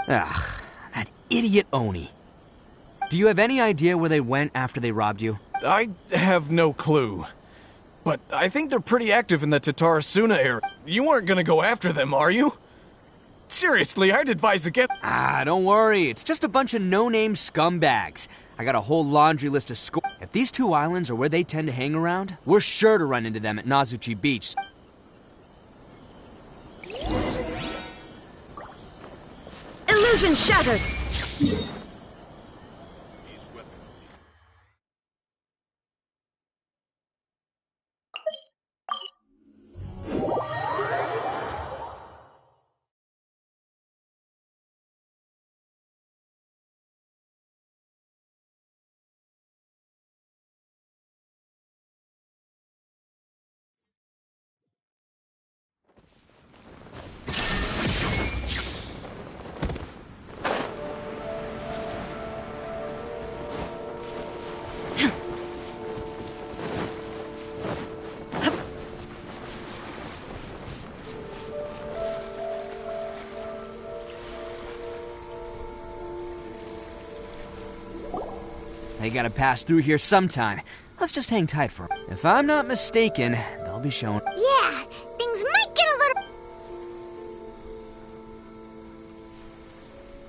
Ugh, that idiot Oni. Do you have any idea where they went after they robbed you? I have no clue. But I think they're pretty active in the Tatarasuna area. You aren't gonna go after them, are you? Seriously, I'd advise against— Don't worry. It's just a bunch of no-name scumbags. I got a whole laundry list of If these two islands are where they tend to hang around, we're sure to run into them at Nazuchi Beach. Illusion shattered! They gotta pass through here sometime. Let's just hang tight for 'em. If I'm not mistaken, they'll be showing. Yeah, things might get a little...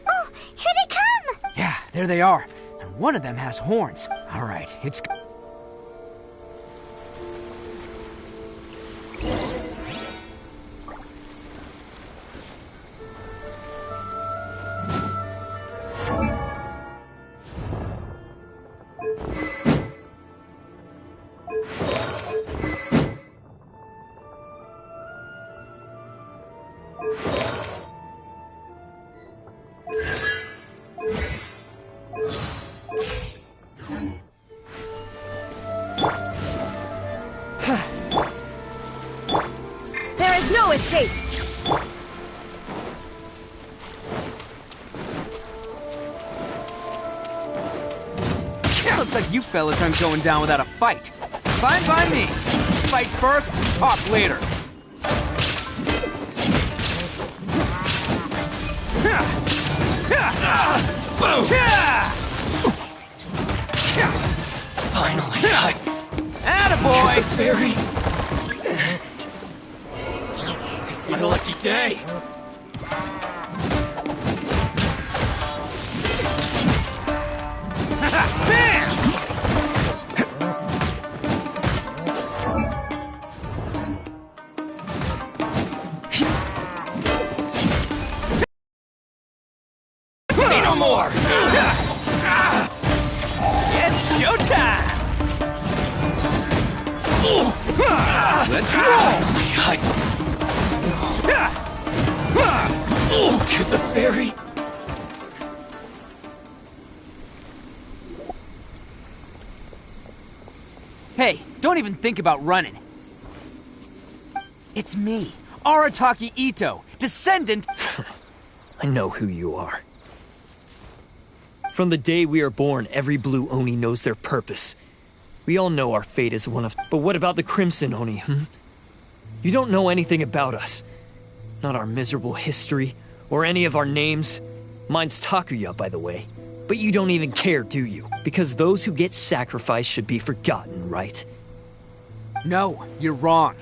Oh, here they come! Yeah, there they are. And one of them has horns. All right, it's... There is no escape! Looks like you fellas aren't going down without a fight. Fine by me. Fight first, talk later. Finally, Attaboy! Fairy! It's my lucky day! Bam! Say no more! It's showtime! Let's roll! To the fairy! Hey, don't even think about running. It's me, Arataki Ito, descendant... I know who you are. From the day we are born, every blue Oni knows their purpose. We all know our fate is one of... But what about the Crimson Oni, You don't know anything about us. Not our miserable history, or any of our names. Mine's Takuya, by the way. But you don't even care, do you? Because those who get sacrificed should be forgotten, right? No, you're wrong.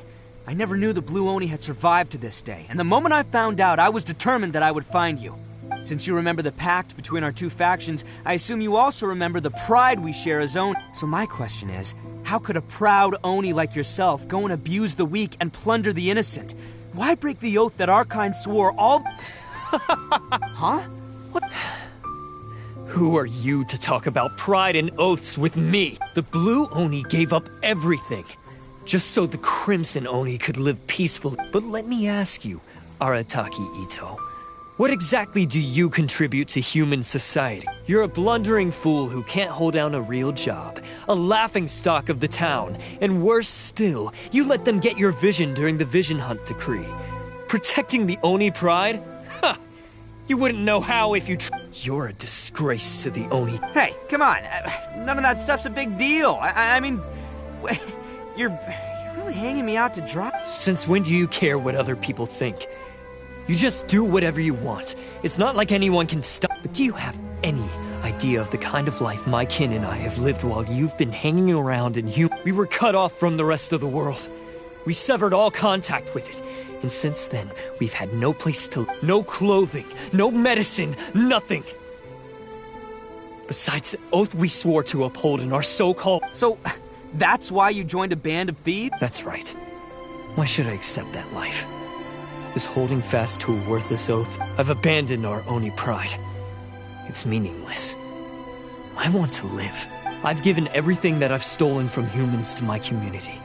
I never knew the Blue Oni had survived to this day, and the moment I found out, I was determined that I would find you. Since you remember the pact between our two factions, I assume you also remember the pride we share as Oni. So my question is, how could a proud Oni like yourself go and abuse the weak and plunder the innocent? Why break the oath that our kind swore all... Huh? What? Who are you to talk about pride and oaths with me? The Blue Oni gave up everything, just so the Crimson Oni could live peacefully. But let me ask you, Arataki Ito, what exactly do you contribute to human society? You're a blundering fool who can't hold down a real job, a laughingstock of the town, and worse still, you let them get your vision during the Vision Hunt decree. Protecting the Oni pride? Ha! You wouldn't know how if you You're a disgrace to the Oni. Hey, come on. None of that stuff's a big deal. I mean, you're really hanging me out to dry. Since when do you care what other people think? You just do whatever you want. It's not like anyone can stop. But do you have any idea of the kind of life my kin and I have lived while you've been hanging around in We were cut off from the rest of the world. We severed all contact with it. And since then, we've had no place to live, no clothing, no medicine, nothing. Besides the oath we swore to uphold in our so-called... So, that's why you joined a band of thieves? That's right. Why should I accept that life? Is holding fast to a worthless oath? I've abandoned our Oni pride. It's meaningless. I want to live. I've given everything that I've stolen from humans to my community.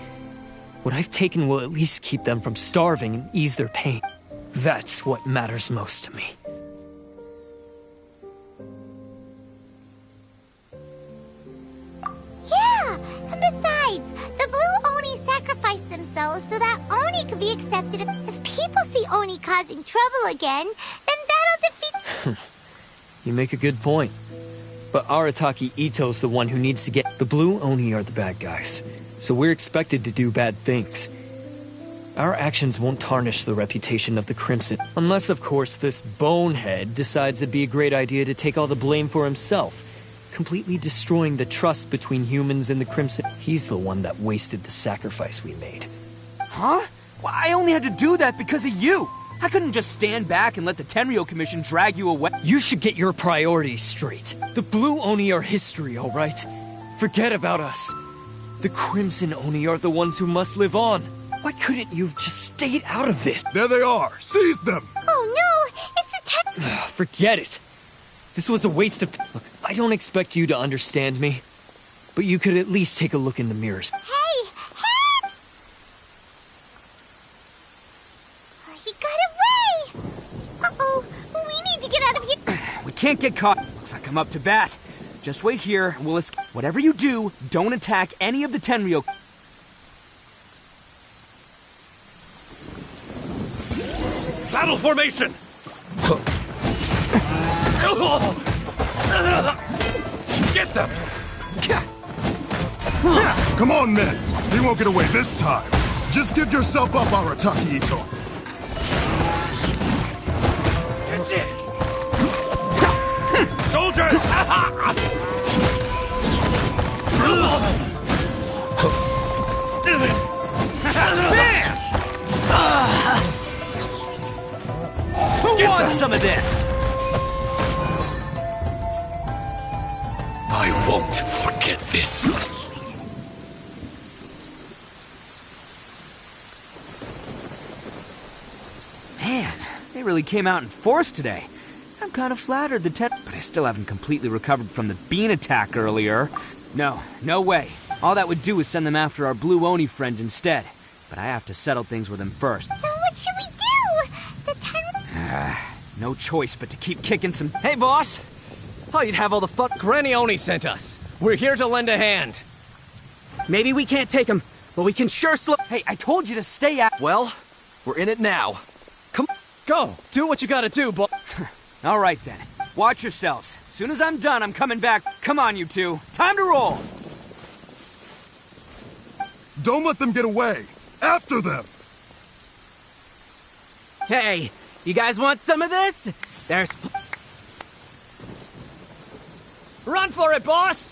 What I've taken will at least keep them from starving and ease their pain. That's what matters most to me. Yeah, and besides, the Blue Oni sacrificed themselves so that Oni could be accepted. If people see Oni causing trouble again, then that'll defeat... You make a good point. But Arataki Ito's the one who needs to get... The Blue Oni are the bad guys, so we're expected to do bad things. Our actions won't tarnish the reputation of the Crimson, unless, of course, this bonehead decides it'd be a great idea to take all the blame for himself, completely destroying the trust between humans and the Crimson. He's the one that wasted the sacrifice we made. Huh? Well, I only had to do that because of you. I couldn't just stand back and let the Tenryo Commission drag you away. You should get your priorities straight. The Blue Oni are history, all right? Forget about us. The Crimson Oni are the ones who must live on. Why couldn't you have just stayed out of this? There they are! Seize them! Oh no! It's the Forget it. This was a waste of time. Look, I don't expect you to understand me, but you could at least take a look in the mirrors. Hey! Hey! He got away! Uh-oh, we need to get out of here. We can't get caught. Looks like I'm up to bat. Just wait here, and we'll escape. Whatever you do, don't attack any of the Tenryo. Battle formation! Get them! Come on, men! They won't get away this time! Just give yourself up, Arataki Ito! That's it! Soldiers! Who wants some of this? I won't forget this. Man, they really came out in force today. I'm kind of flattered but I still haven't completely recovered from the bean attack earlier. No way. All that would do is send them after our Blue Oni friends instead. But I have to settle things with them first. So what should we do? The No choice but to keep kicking some... Hey, boss! Thought you'd have all the fun Granny Oni sent us. We're here to lend a hand. Maybe we can't take them, but we can sure slow... Hey, I told you to stay out... Well, we're in it now. Come on, go. Do what you gotta do, boss. All right, then. Watch yourselves. As soon as I'm done, I'm coming back. Come on, you two. Time to roll! Don't let them get away! After them! Hey, you guys want some of this? There's... Run for it, boss!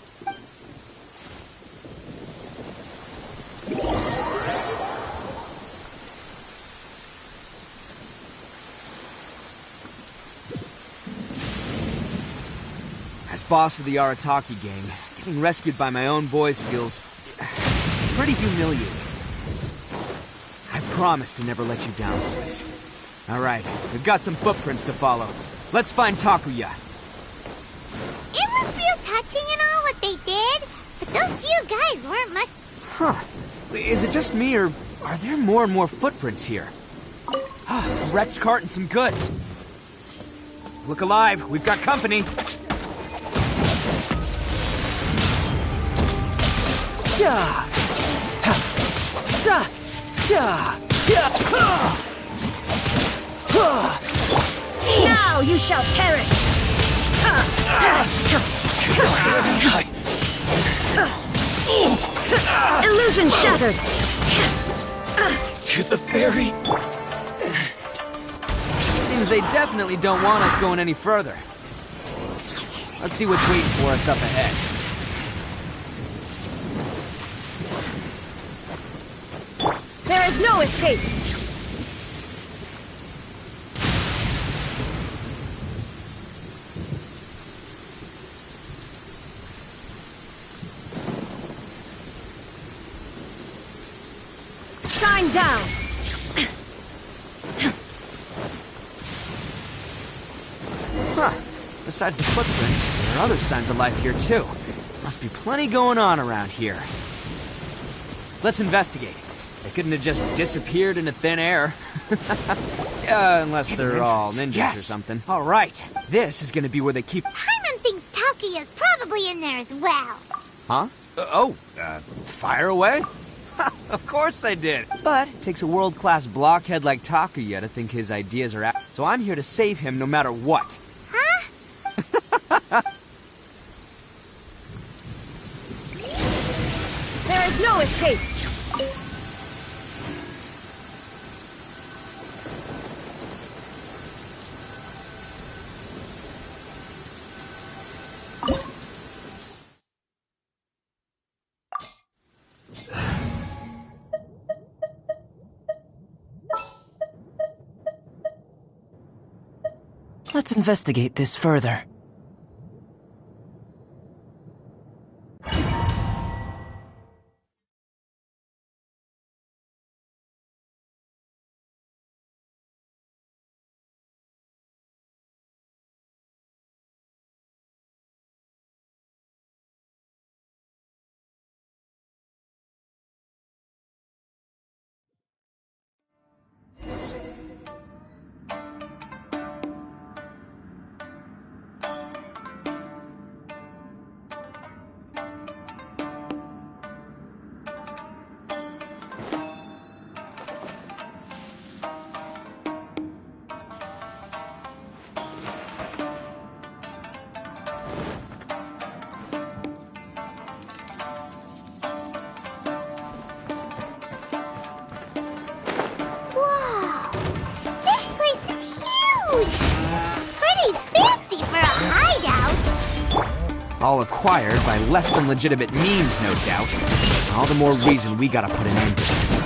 As boss of the Arataki gang, getting rescued by my own boys feels... pretty humiliating. I promise to never let you down, boys. Alright, we've got some footprints to follow. Let's find Takuya. It was real touching and all what they did, but those few guys weren't much... Huh. Is it just me, or are there more and more footprints here? A wrecked cart and some goods. Look alive, we've got company. Ja! Za! Ja! Now you shall perish! Illusion shattered! To the ferry. Seems they definitely don't want us going any further. Let's see what's waiting for us up ahead. There is no escape! Shine down! Huh. Besides the footprints, there are other signs of life here too. Must be plenty going on around here. Let's investigate. They couldn't have just disappeared into thin air. Unless they're all ninjas or something. All right. This is gonna be where they keep... Paimon thinks Takuya's probably in there as well. Huh? Fire away? Of course I did. But it takes a world-class blockhead like Takuya to think his ideas are so I'm here to save him no matter what. Huh? There is no escape! Let's investigate this further. All acquired by less than legitimate means, no doubt. All the more reason we gotta put an end to this.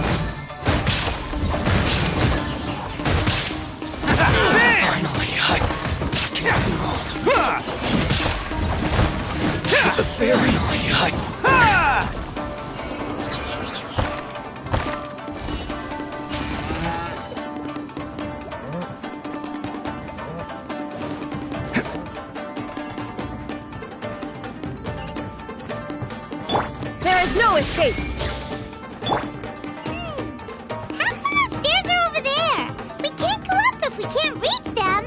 Finally, There is no escape! How come the stairs are over there? We can't go up if we can't reach them.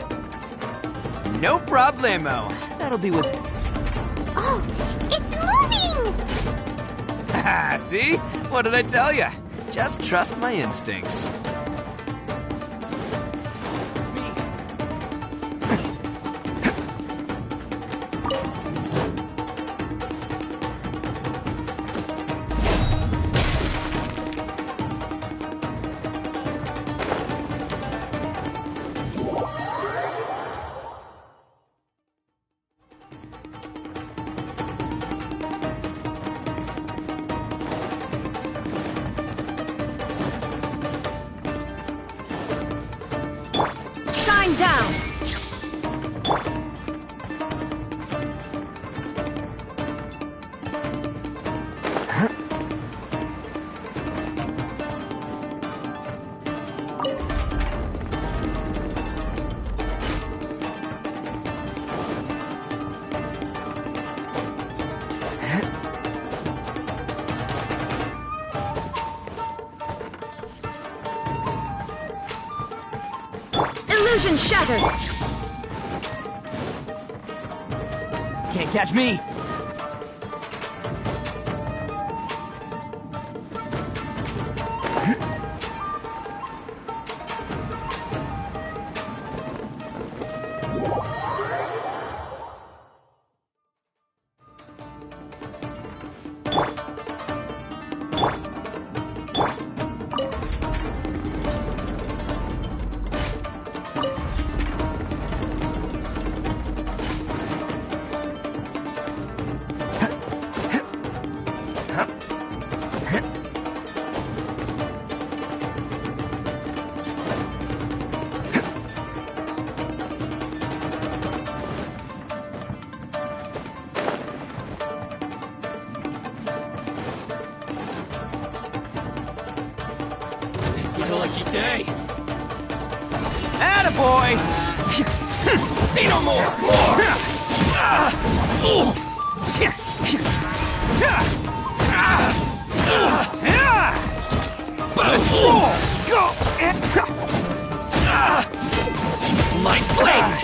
No problemo. That'll be with... Oh, it's moving! Haha, see? What did I tell you? Just trust my instincts. Shine down! Illusion shattered! Can't catch me! a lucky day. Attaboy! See no more! More! My blade!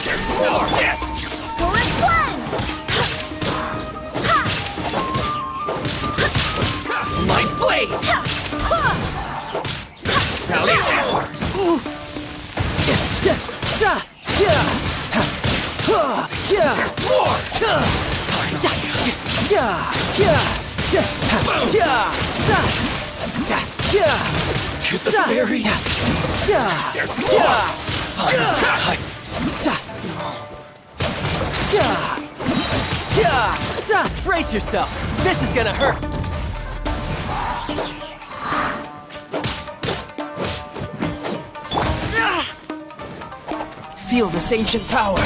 There's more! Yes! Forest one! My blade! Now there's more! To the very... There's more! Brace yourself! This is gonna hurt! Feel this ancient power!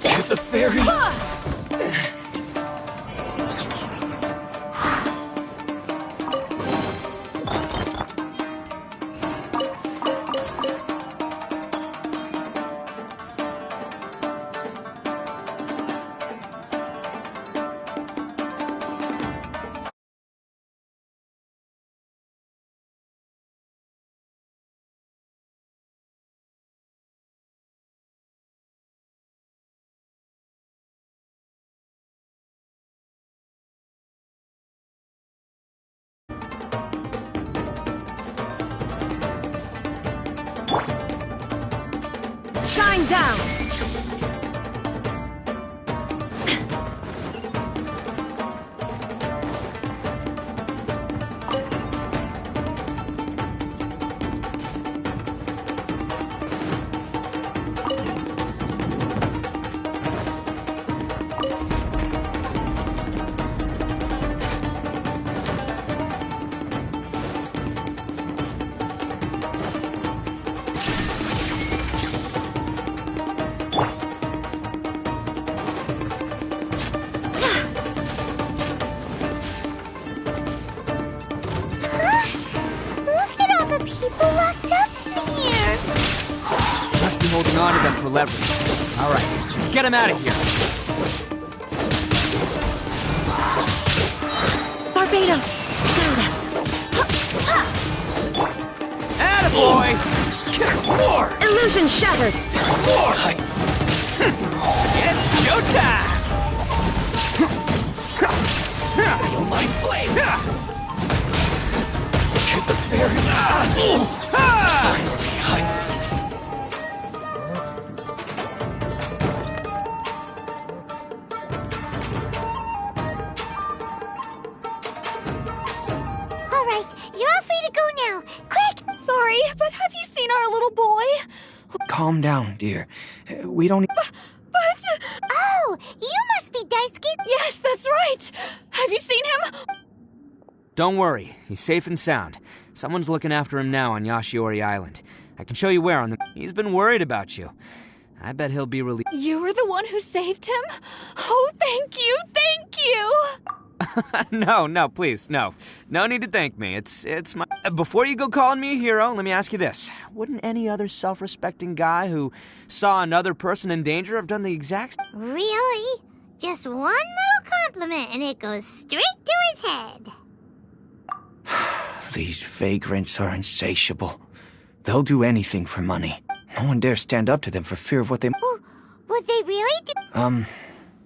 To the very... Shine down! Look at all the people locked up in here! Must be holding on to them for leverage. All right, let's get him out of here. Barbados, guide us. Attaboy! There's more! Illusion shattered! More! It's showtime! Feel my blade! To the very... All right, you're all free to go now. Quick! Sorry, but have you seen our little boy? Calm down, dear. We don't... But... Oh, you must be Daisuke. Yes, that's right! Have you seen him? Don't worry, he's safe and sound. Someone's looking after him now on Yashiori Island. I can show you where on the... He's been worried about you. I bet he'll be relieved. You were the one who saved him? Oh, thank you, thank you! No, please, no. No need to thank me. It's my... Before you go calling me a hero, let me ask you this. Wouldn't any other self-respecting guy who saw another person in danger have done the exact... Really? Just one little compliment and it goes straight to his head. These vagrants are insatiable. They'll do anything for money. No one dares stand up to them for fear of what they... Well, would they really do...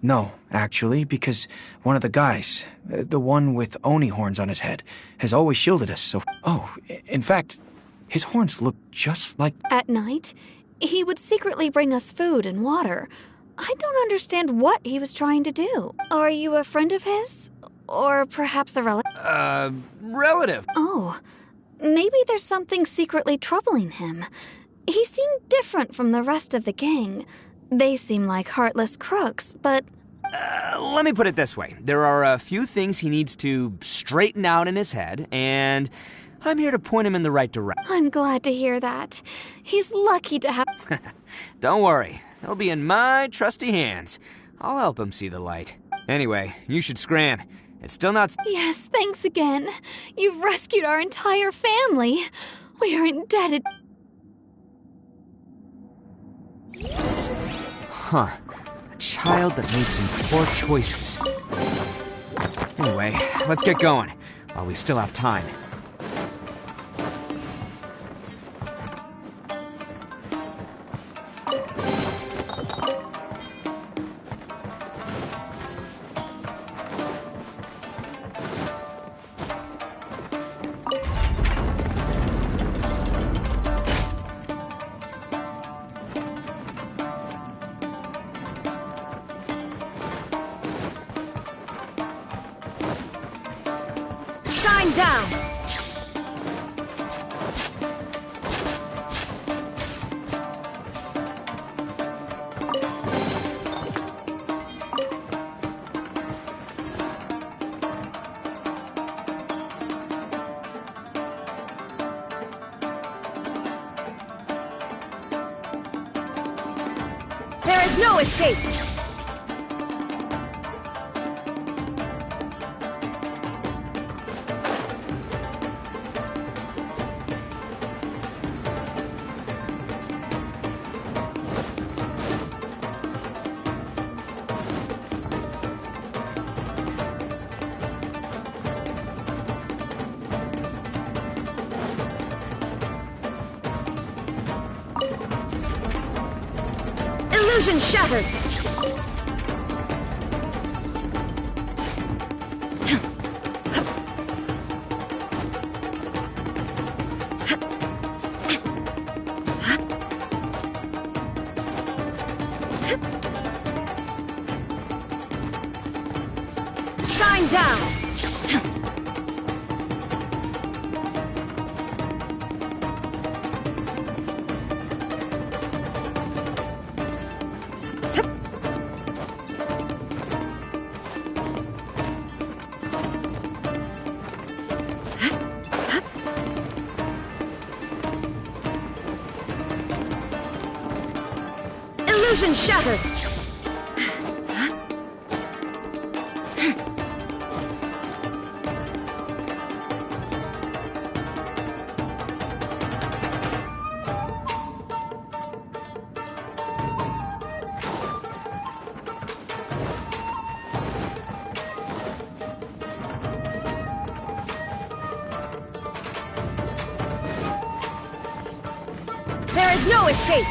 No, actually, because one of the guys, the one with Oni horns on his head, has always shielded us, so... Oh, in fact, his horns look just like... At night, he would secretly bring us food and water. I don't understand what he was trying to do. Are you a friend of his? Or perhaps a relative? Relative. Oh, maybe there's something secretly troubling him. He seemed different from the rest of the gang. They seem like heartless crooks, but... Let me put it this way. There are a few things he needs to straighten out in his head, and I'm here to point him in the right direction. I'm glad to hear that. He's lucky to have... Don't worry. He'll be in my trusty hands. I'll help him see the light. Anyway, you should scram. It's still not... Yes, thanks again. You've rescued our entire family. We are indebted. Huh. A child that made some poor choices. Anyway, let's get going, while we still have time. Shine down! There is no escape! Illusion shattered! Shine down! Illusion shattered! There is no escape!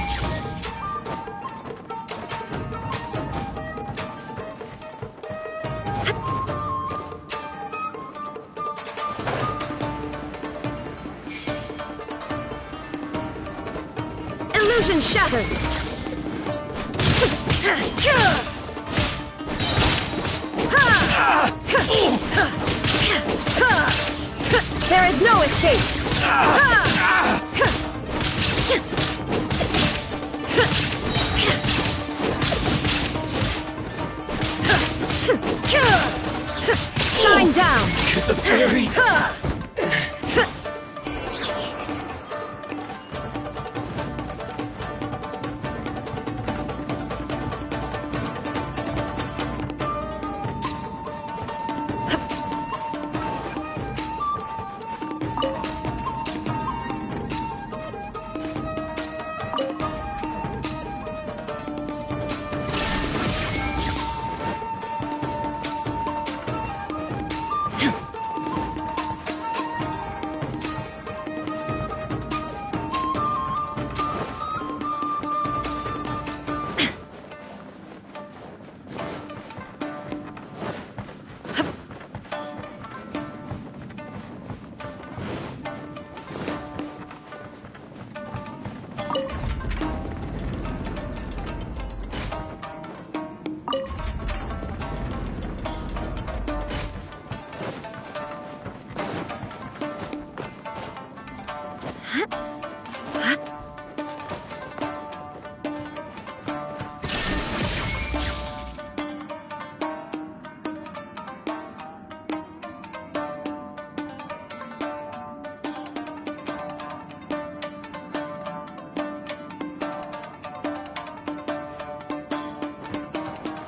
Illusion shattered! There is no escape! Shine down! The fairy!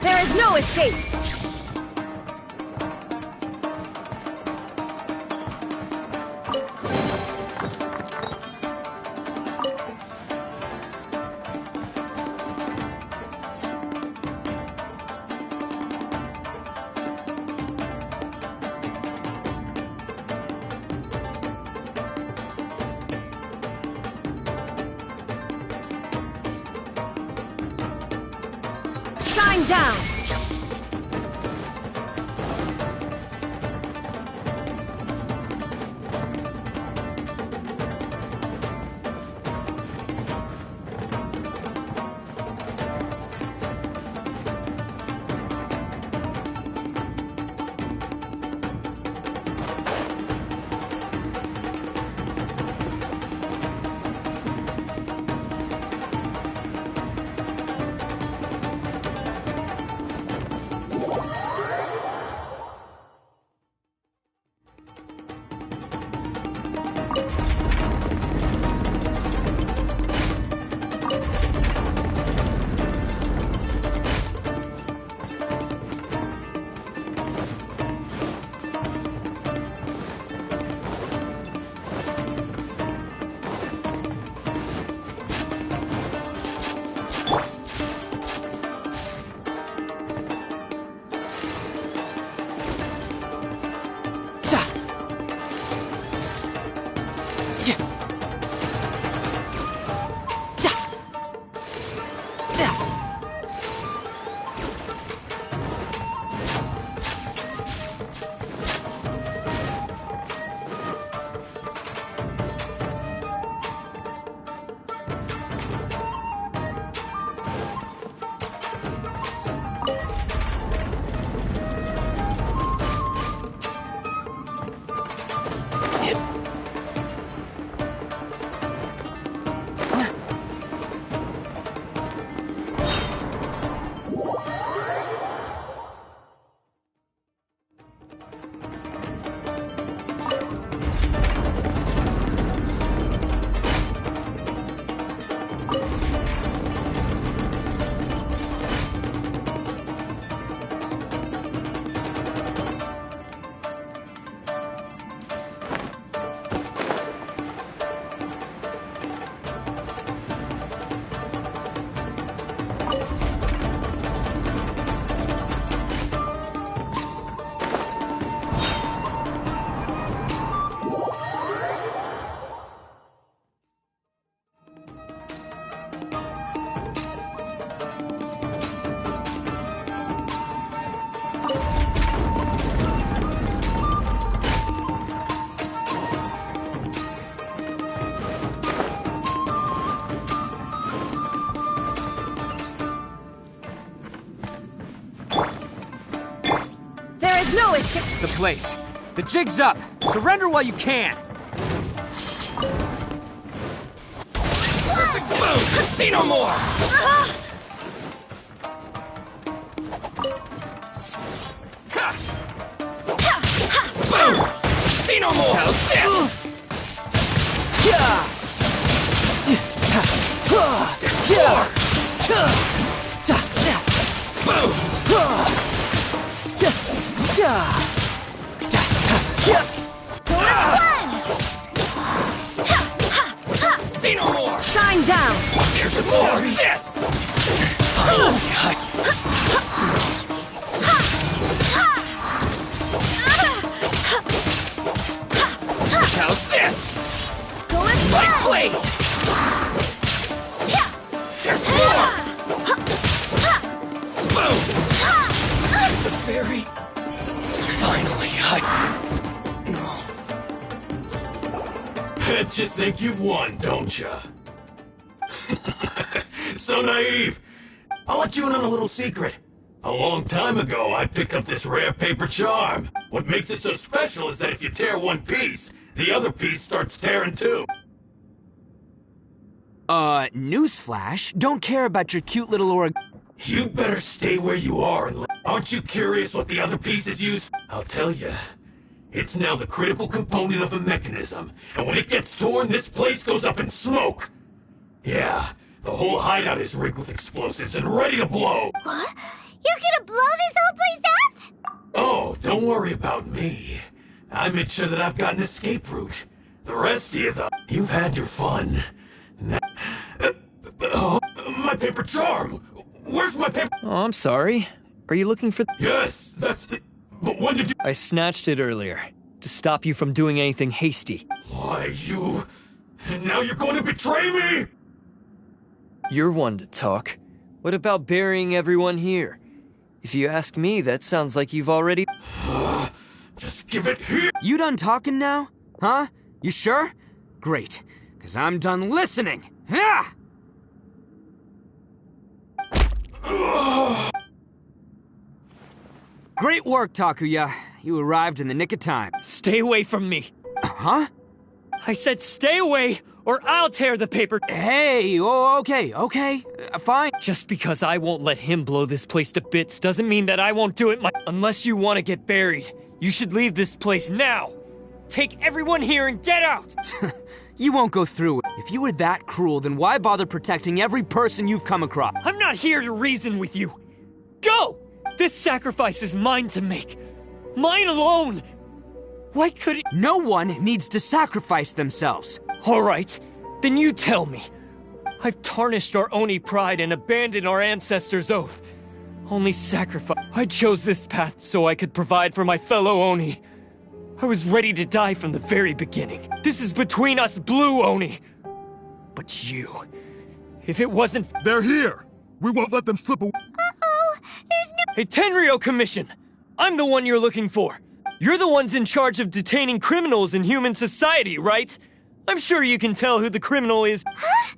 There is no escape! Shine down! No escape! This is the place. The jig's up. Surrender while you can. Perfect move! See no more! Boom! See no more! How's this? See no more! Shine down! There's more of this! How's this? My blade! There's more! Boom! The fairy... Finally, Bet you think you've won, don't you? So naive. I'll let you in on a little secret. A long time ago, I picked up this rare paper charm. What makes it so special is that if you tear one piece, the other piece starts tearing too. Newsflash? Don't care about your cute little org... You'd better stay where you are and aren't you curious what the other piece is used for? I'll tell you. It's now the critical component of a mechanism, and when it gets torn, this place goes up in smoke. Yeah, the whole hideout is rigged with explosives and ready to blow. What? You're gonna blow this whole place up? Oh, don't worry about me. I made sure that I've got an escape route. The rest of you, though, you've had your fun. Now, my paper charm! Where's my paper? Oh, I'm sorry. Are you looking for... Yes, that's it. But when did you... I snatched it earlier, to stop you from doing anything hasty. Why, and now you're going to betray me? You're one to talk. What about burying everyone here? If you ask me, that sounds like you've already... Just give it here! You done talking now? Huh? You sure? Great, because I'm done listening! Yeah! Great work, Takuya. You arrived in the nick of time. Stay away from me. Huh? I said stay away, or I'll tear the paper. Hey, okay, fine. Just because I won't let him blow this place to bits doesn't mean that I won't do it Unless you want to get buried, you should leave this place now. Take everyone here and get out! You won't go through it. If you were that cruel, then why bother protecting every person you've come across? I'm not here to reason with you. Go! This sacrifice is mine to make. Mine alone! Why couldn't... No one needs to sacrifice themselves. All right, then you tell me. I've tarnished our Oni pride and abandoned our ancestors' oath. Only sacrifice. I chose this path so I could provide for my fellow Oni. I was ready to die from the very beginning. This is between us Blue Oni. But you... If it wasn't... They're here! We won't let them slip away. Uh-oh, there's no... Hey, Tenryo Commission! I'm the one you're looking for. You're the ones in charge of detaining criminals in human society, right? I'm sure you can tell who the criminal is. Huh?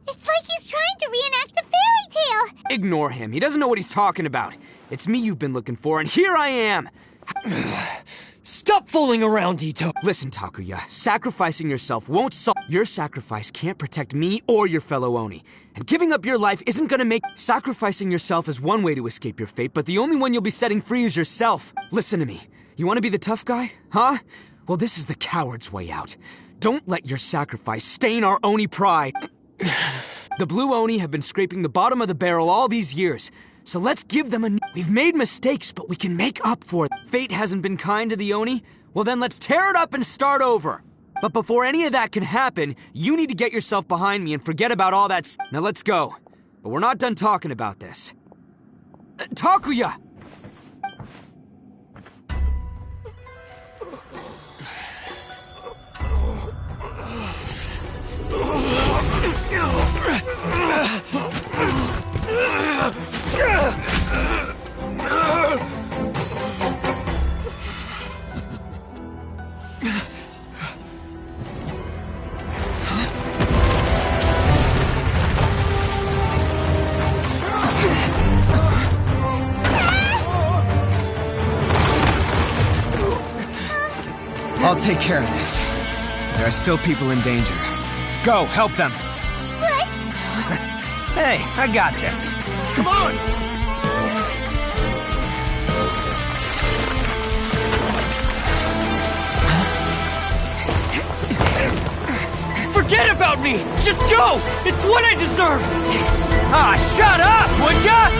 It's like he's trying to reenact the fairy tale. Ignore him. He doesn't know what he's talking about. It's me you've been looking for, and here I am. Stop fooling around, Ito. Listen, Takuya, sacrificing yourself won't solve... Your sacrifice can't protect me or your fellow Oni. And giving up your life isn't gonna make... Sacrificing yourself is one way to escape your fate, but the only one you'll be setting free is yourself. Listen to me. You want to be the tough guy? Huh? Well, this is the coward's way out. Don't let your sacrifice stain our Oni pride. The Blue Oni have been scraping the bottom of the barrel all these years. So let's give them a... We've made mistakes, but we can make up for it. Fate hasn't been kind to the Oni? Well then let's tear it up and start over. But before any of that can happen, you need to get yourself behind me and forget about all that Now let's go. But we're not done talking about this. Takuya! I'll take care of this. There are still people in danger. Go, help them. What? Hey, I got this. Come on! Forget about me! Just go! It's what I deserve! Ah, shut up, would ya?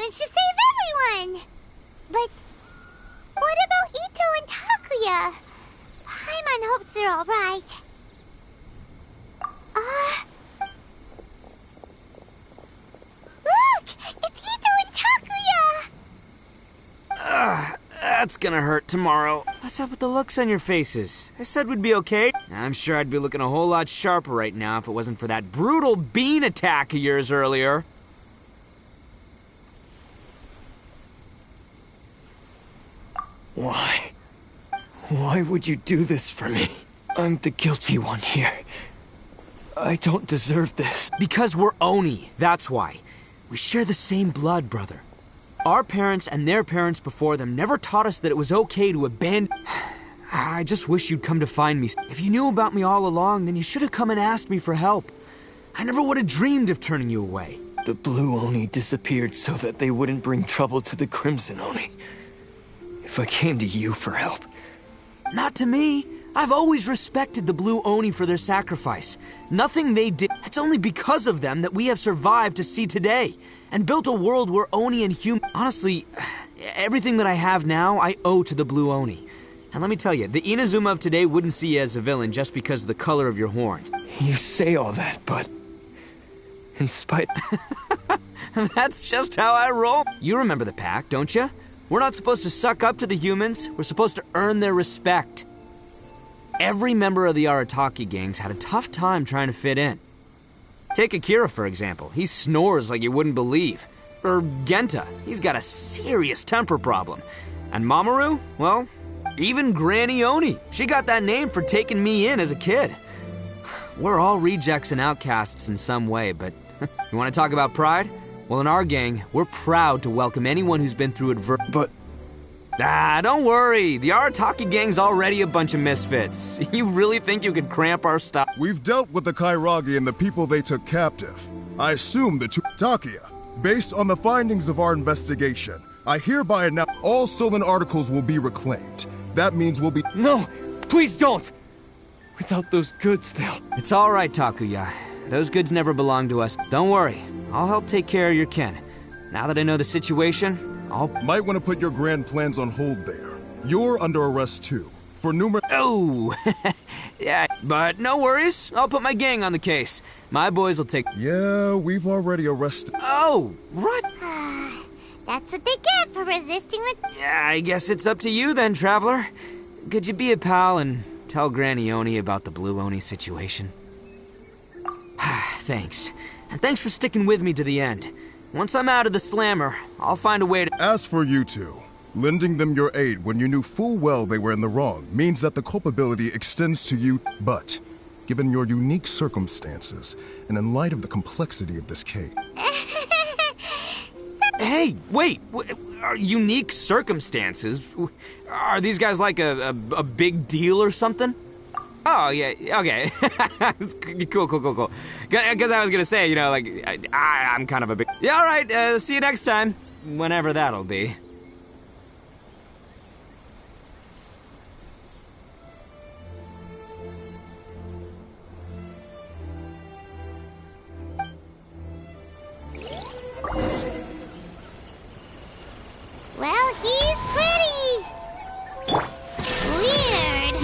To save everyone! But what about Ito and Takuya? Paimon hopes they're alright. Look! It's Ito and Takuya! That's gonna hurt tomorrow. What's up with the looks on your faces? I said we'd be okay. I'm sure I'd be looking a whole lot sharper right now if it wasn't for that brutal bean attack of yours earlier. Why? Why would you do this for me? I'm the guilty one here. I don't deserve this. Because we're Oni, that's why. We share the same blood, brother. Our parents and their parents before them never taught us that it was okay to abandon... I just wish you'd come to find me. If you knew about me all along, then you should have come and asked me for help. I never would have dreamed of turning you away. The Blue Oni disappeared so that they wouldn't bring trouble to the Crimson Oni. If I came to you for help... Not to me. I've always respected the Blue Oni for their sacrifice. Nothing they did... It's only because of them that we have survived to see today. And built a world where Oni and human... Honestly, everything that I have now, I owe to the Blue Oni. And let me tell you, the Inazuma of today wouldn't see you as a villain just because of the color of your horns. You say all that, but... in spite... That's just how I roll. You remember the pact, don't you? We're not supposed to suck up to the humans. We're supposed to earn their respect. Every member of the Arataki gangs had a tough time trying to fit in. Take Akira, for example. He snores like you wouldn't believe. Or Genta. He's got a serious temper problem. And Mamoru? Well, even Granny Oni. She got that name for taking me in as a kid. We're all rejects and outcasts in some way, but you want to talk about pride? Well, in our gang, we're proud to welcome anyone who's been through adversity. But... don't worry. The Arataki gang's already a bunch of misfits. You really think you could cramp our style? We've dealt with the Kairagi and the people they took captive. I assume the two... Takia, based on the findings of our investigation, I hereby announce all stolen articles will be reclaimed. That means we'll be... No! Please don't! Without those goods, they'll... It's all right, Takuya. Those goods never belonged to us. Don't worry. I'll help take care of your kin. Now that I know the situation, I'll... Might want to put your grand plans on hold there. You're under arrest too, for numerous... Oh! Yeah, but no worries. I'll put my gang on the case. My boys will take... Yeah, we've already arrested... Oh, right. That's what they get for resisting the... Yeah, I guess it's up to you then, Traveler. Could you be a pal and tell Granny Oni about the Blue Oni situation? Thanks. And thanks for sticking with me to the end. Once I'm out of the slammer, I'll find a way to... As for you two, lending them your aid when you knew full well they were in the wrong means that the culpability extends to you. But, given your unique circumstances, and in light of the complexity of this case... Hey, wait! Are unique circumstances? Are these guys like a big deal or something? Oh, yeah, okay. Cool. Because I was gonna say, you know, like, I'm kind of a big... Yeah, all right, see you next time. Whenever that'll be. Well, he's pretty... weird.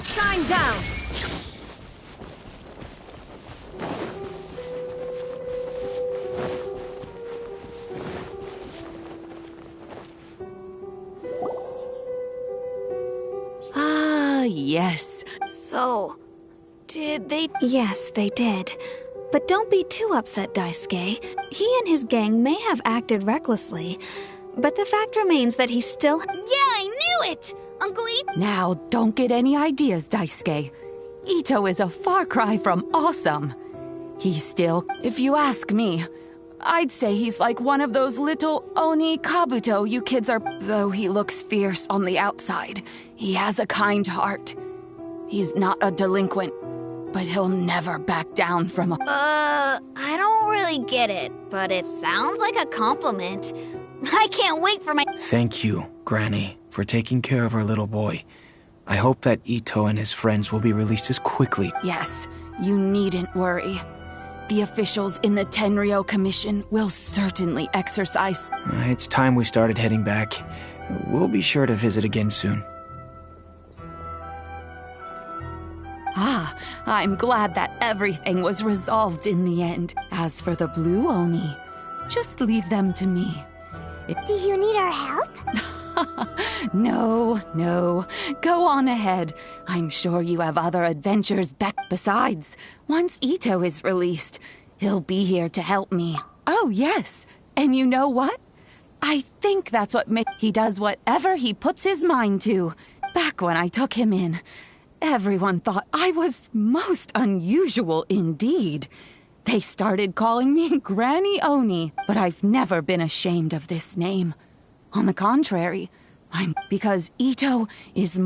Shine down! Ah, yes. So, did they... Yes, they did. But don't be too upset, Daisuke. He and his gang may have acted recklessly, but the fact remains that he's still... Yeah, I knew it! Uncle Ito... Now, don't get any ideas, Daisuke. Ito is a far cry from awesome. He's still, if you ask me, I'd say he's like one of those little Oni Kabuto you kids are... Though he looks fierce on the outside, he has a kind heart. He's not a delinquent, but he'll never back down from a... I don't really get it, but it sounds like a compliment. I can't wait for my... Thank you, Granny, for taking care of our little boy. I hope that Ito and his friends will be released as quickly. Yes, you needn't worry. The officials in the Tenryo Commission will certainly exercise... It's time we started heading back. We'll be sure to visit again soon. Ah, I'm glad that everything was resolved in the end. As for the Blue Oni, just leave them to me. Do you need our help? No. Go on ahead. I'm sure you have other adventures back. Besides, once Ito is released, He'll be here to help me. Oh, yes. And you know what? I think that's what he does whatever he puts his mind to. Back when I took him in, everyone thought I was most unusual indeed. They started calling me Granny Oni, but I've never been ashamed of this name. On the contrary, because Ito is...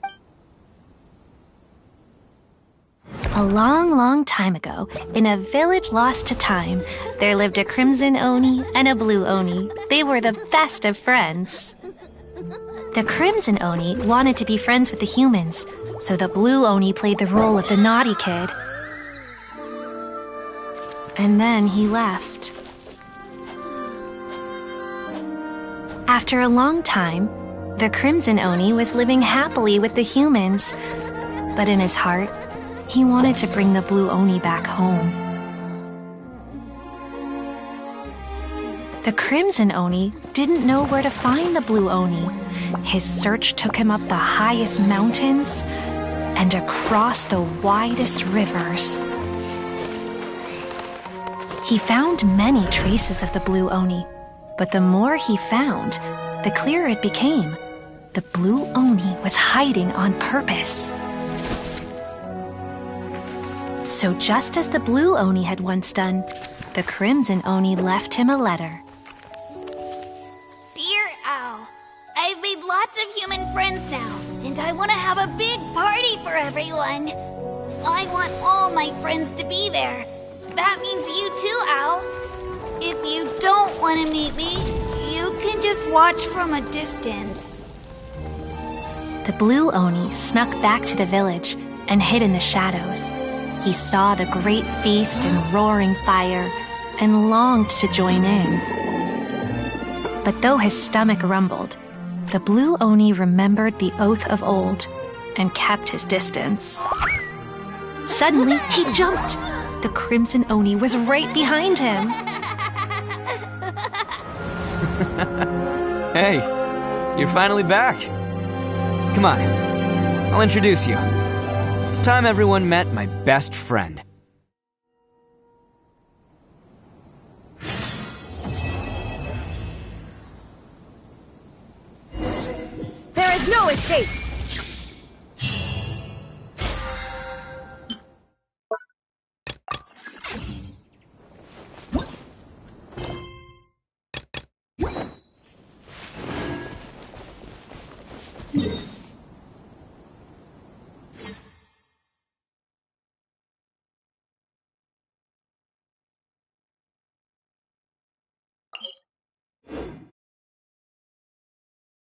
A long, long time ago, in a village lost to time, there lived a crimson Oni and a blue Oni. They were the best of friends. The crimson Oni wanted to be friends with the humans, so the blue Oni played the role of the naughty kid. And then he left. After a long time, the crimson Oni was living happily with the humans, but in his heart, he wanted to bring the blue Oni back home. The crimson Oni didn't know where to find the blue Oni. His search took him up the highest mountains and across the widest rivers. He found many traces of the blue Oni, but the more he found, the clearer it became. The blue Oni was hiding on purpose. So just as the blue Oni had once done, the crimson Oni left him a letter. Dear Owl, I've made lots of human friends now, and I want to have a big party for everyone. I want all my friends to be there. That means you too, Owl. If you don't want to meet me, you can just watch from a distance. The blue Oni snuck back to the village and hid in the shadows. He saw the great feast and roaring fire and longed to join in. But though his stomach rumbled, the blue Oni remembered the oath of old and kept his distance. Suddenly, he jumped. The crimson Oni was right behind him. Hey, you're finally back. Come on, I'll introduce you. It's time everyone met my best friend. There is no escape!